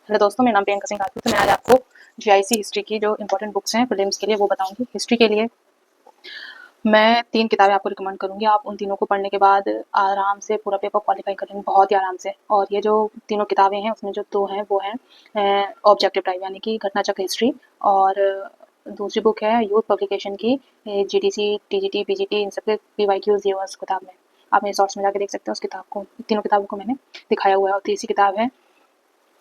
Hello दोस्तों, मेरा नाम प्रियंका सिंह राजपूत है। मैं आज आपको जीआईसी हिस्ट्री की जो इंपॉर्टेंट बुक्स हैं प्रीलिम्स के लिए वो बताऊंगी। हिस्ट्री के लिए मैं 3 किताबें आपको रिकमेंड करूंगी। आप उन तीनों को पढ़ने के बाद आराम से पूरा पेपर क्वालिफाई कर लेंगे, बहुत ही आराम से। और ये जो तीनों किताबें हैं उसमें जो 2 हैं वो हैं ऑब्जेक्टिव टाइप यानी कि घटनाचक्र हिस्ट्री, और दूसरी बुक है यूथ पब्लिकेशन की जीडीसी, टीजीटी, पीजीटी, इन सब के पीवाईक्यूज दिए हुए उस किताब में। आप मेरे शॉर्ट्स में जाके देख सकते हैं उस किताब को। तीनों किताबों को मैंने दिखाया हुआ है। और तीसरी किताब है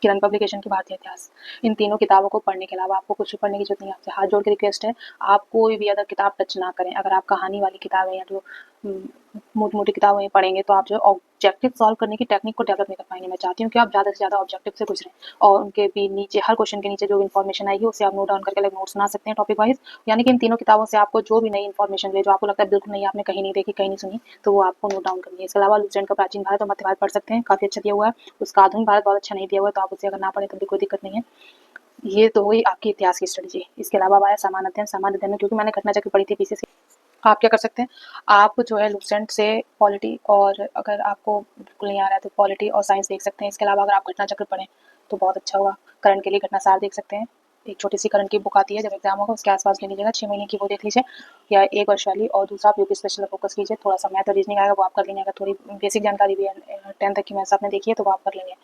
किरण पब्लिकेशन की भारतीय इतिहास। इन तीनों किताबों को पढ़ने के अलावा आपको कुछ भी पढ़ने की जरूरत नहीं है। आपसे हाथ जोड़ के रिक्वेस्ट है, आप कोई भी अदर किताब टच ना करें। अगर आप कहानी वाली किताबें या जो मोटी मोटी किताबें पढ़ेंगे तो आप जो ऑब्जेक्टिव सॉल्व करने की टेक्निक को डेवलप नहीं कर पाएंगे। मैं चाहती हूँ कि आप ज़्यादा से ज़्यादा ऑब्जेक्टिव से गुजरें, और उनके भी नीचे हर क्वेश्चन के नीचे जो इन्फॉर्मेशन आएगी उसे आप नोट डाउन करके अलग नोट्स बना सकते हैं टॉपिक वाइज। यानी कि इन तीनों किताबों से आपको जो भी नई इन्फॉर्मेशन मिले, जो आपको लगता है बिल्कुल नहीं, आपने कहीं नहीं देखी, कहीं नहीं सुनी, तो वो आपको नोट डाउन करनी है। इसके अलावा लुसेंट का प्राचीन भारत और मध्य भारत पढ़ सकते हैं, काफ़ी अच्छा दिया हुआ है। उसका आधुनिक भारत बहुत अच्छा नहीं दिया हुआ है, तो आप उसे अगर ना पढ़ें तो भी कोई दिक्कत नहीं है। ये तो हुई आपकी इतिहास की स्ट्रेटजी। इसके अलावा अब आया सामान्य अध्ययन। सामान्य अध्ययन में क्योंकि मैंने घटनाचक्र पढ़ी थी पीछे से, आप क्या कर सकते हैं, आप जो है लुसेंट से पॉलिटी, और अगर आपको बिल्कुल नहीं आ रहा है तो पॉलिटी और साइंस देख सकते हैं। इसके अलावा अगर आप घटनाचक्र पढ़ें तो बहुत अच्छा होगा। करंट के लिए घटनासार देख सकते हैं, एक छोटी सी करंट की बुक आती है, जब एग्जाम होगा उसके आसपास ले लीजिएगा, 6 महीने की वो देख लीजिए, या 1 वर्ष वाली। और दूसरा आप यूपी स्पेशल फोकस कीजिए। थोड़ा सा मैथ और रीजनिंग आएगा वो आप कर लेंगे। अगर थोड़ी बेसिक जानकारी भी है 10th तक की मैथ्स आपने देखी है तो वो आप कर लेंगे।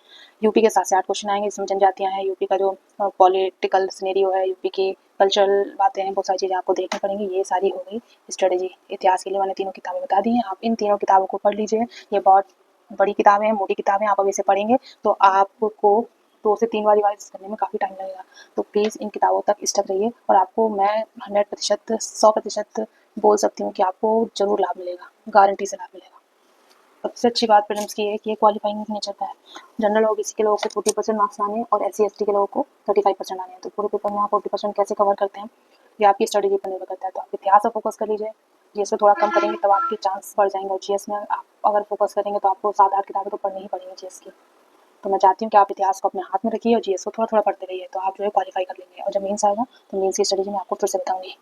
यूपी के 7 से 8 क्वेश्चन आएंगे, इसमें जनजातियाँ हैं, यूपी का जो पॉलिटिकल सिनेरियो है, यूपी की कल्चरल बातें हैं, बहुत सारी चीज़ें आपको देखनी पड़ेंगी। ये सारी हो गई स्ट्रेटजी। इतिहास के लिए मैंने तीनों किताबें बता दी हैं, आप इन तीनों किताबों को पढ़ लीजिए। ये बहुत बड़ी किताबें हैं, मोटी किताबें, आप अब इसे पढ़ेंगे तो आपको 2 से 3 बार रिवाइज करने में काफ़ी टाइम लगेगा। तो प्लीज़ इन किताबों तक स्टक रहिए, और आपको मैं 100%, 100% बोल सकती हूँ कि आपको ज़रूर लाभ मिलेगा, गारंटी से लाभ मिलेगा। सबसे अच्छी बात प्रीलिम्स की है कि ये क्वालिफाइंग नेचर का है। जनरल ओबीसी के लोगों को 40% मार्क्स आने हैं, और एससी एसटी के लोगों को 35% आने हैं। तो पूरे पेपर में आप 40% कैसे कवर करते हैं ये आपकी स्ट्रेटजी पर निर्भर करता है। तो आप इतिहास पर फोकस कर लीजिए, जीएस पे थोड़ा कम करेंगे तब आपके चांस बढ़ जाएंगे। और जीएस में आप अगर फोकस करेंगे तो आपको 7-8 किताबें तो पढ़नी ही पड़ेंगी जीएस की। तो मैं चाहती हूँ कि आप इतिहास को अपने हाथ में रखिए और जीएस को थोड़ा थोड़ा पढ़ते रहिए, तो आप जो है क्वालिफाई कर लेंगे। और जब मेंस आएगा तो मेंस की स्ट्रेटजी मैं आपको फिर से बताऊंगी।